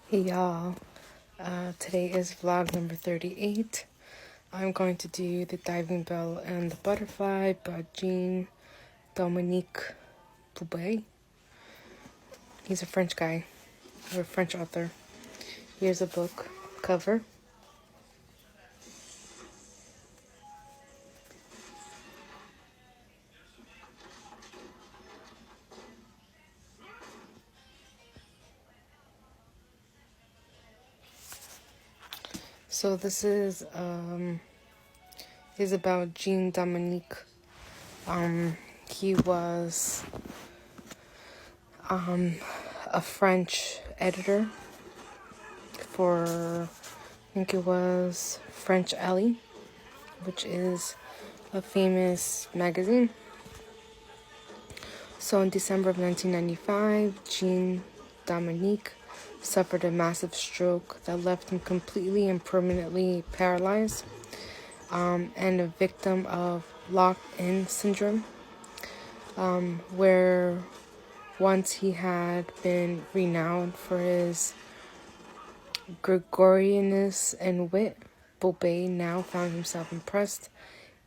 Hey y'all, today is vlog number 38. I'm going to do The Diving Bell and the Butterfly by Jean-Dominique Bauby. He's a French guy, or a French author. Here's a book cover. So this is about Jean-Dominique. He was a French editor for, I think it was French Elle, which is a famous magazine. So in December of 1995, Jean-Dominique suffered a massive stroke that left him completely and permanently paralyzed, and a victim of locked-in syndrome, where once he had been renowned for his gregariousness and wit, Bauby now found himself impressed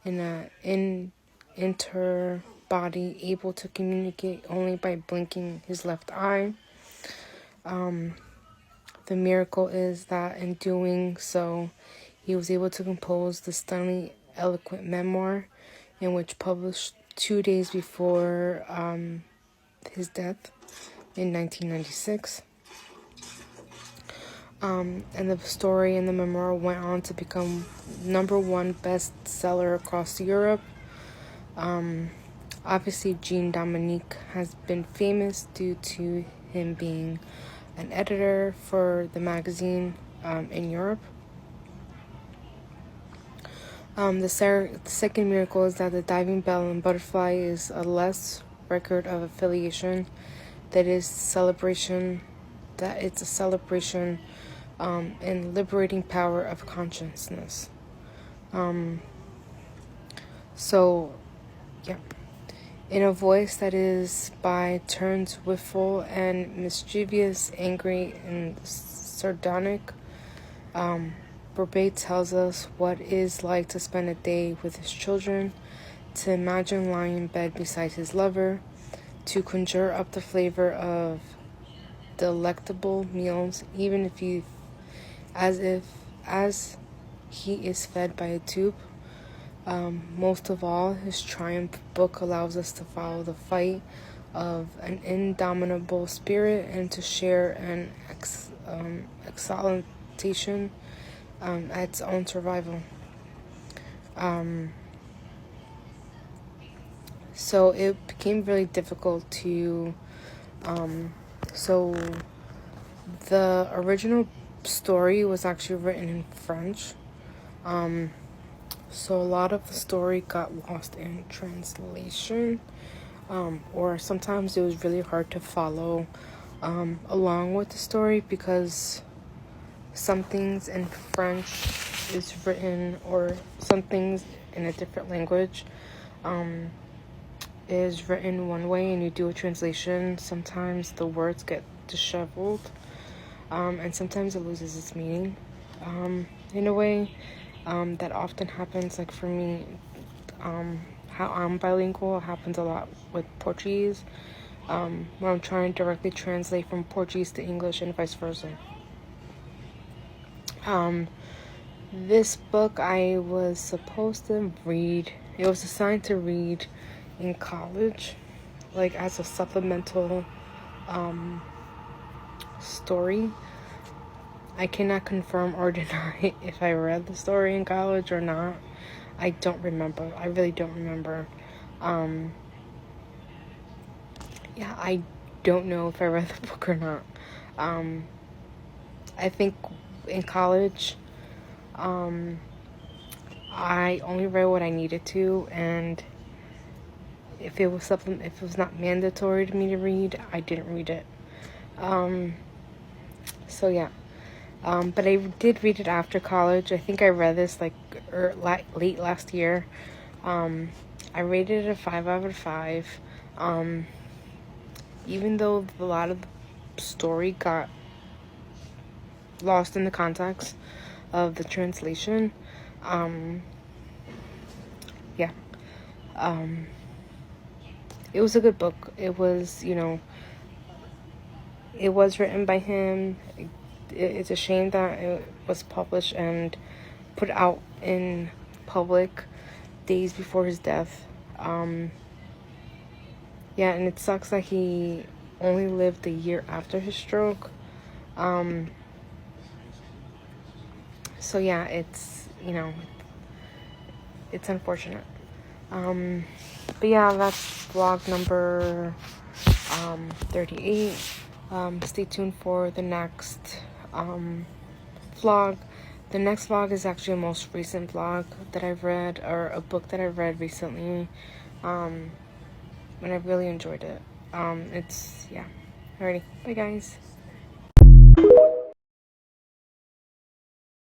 in an inner body able to communicate only by blinking his left eye. The miracle is that in doing so, he was able to compose the stunningly eloquent memoir, in which published 2 days before his death in 1996. And the story in the memoir went on to become #1 bestseller across Europe. Obviously, Jean-Dominique has been famous due to him being an editor for the magazine in Europe. The second miracle is that The Diving Bell and Butterfly is a less record of affiliation. It's a celebration in liberating power of consciousness. In a voice that is by turns wistful and mischievous, angry and sardonic, Bauby tells us what it is like to spend a day with his children, to imagine lying in bed beside his lover, to conjure up the flavor of delectable meals, even if he is fed by a tube. Most of all, his Triumph book allows us to follow the fight of an indomitable spirit and to share an exaltation at its own survival. So it became really difficult to... So the original story was actually written in French. So a lot of the story got lost in translation, or sometimes it was really hard to follow along with the story because some things in French is written, or some things in a different language is written one way, and you do a translation, sometimes the words get disheveled, and sometimes it loses its meaning in a way. That often happens, like for me, how I'm bilingual, it happens a lot with Portuguese, when I'm trying to directly translate from Portuguese to English and vice versa. This book I was supposed to read, it was assigned to read in college, like as a supplemental story. I cannot confirm or deny if I read the story in college or not. I don't remember. I really don't remember. I don't know if I read the book or not. I think in college, I only read what I needed to, and if it was not mandatory to me to read, I didn't read it. But I did read it after college. I think I read this late last year. I rated it a 5 out of 5. Even though a lot of the story got lost in the context of the translation. Yeah. It was a good book. It was, it was written by him. It's a shame that it was published and put out in public days before his death. Yeah, and it sucks that he only lived a year after his stroke. So yeah, it's, it's unfortunate. But yeah, that's vlog number 38. Stay tuned for the next vlog. The next vlog is actually a most recent vlog that I've read, or a book that I've read recently, and I really enjoyed it. Yeah. Alrighty, bye guys.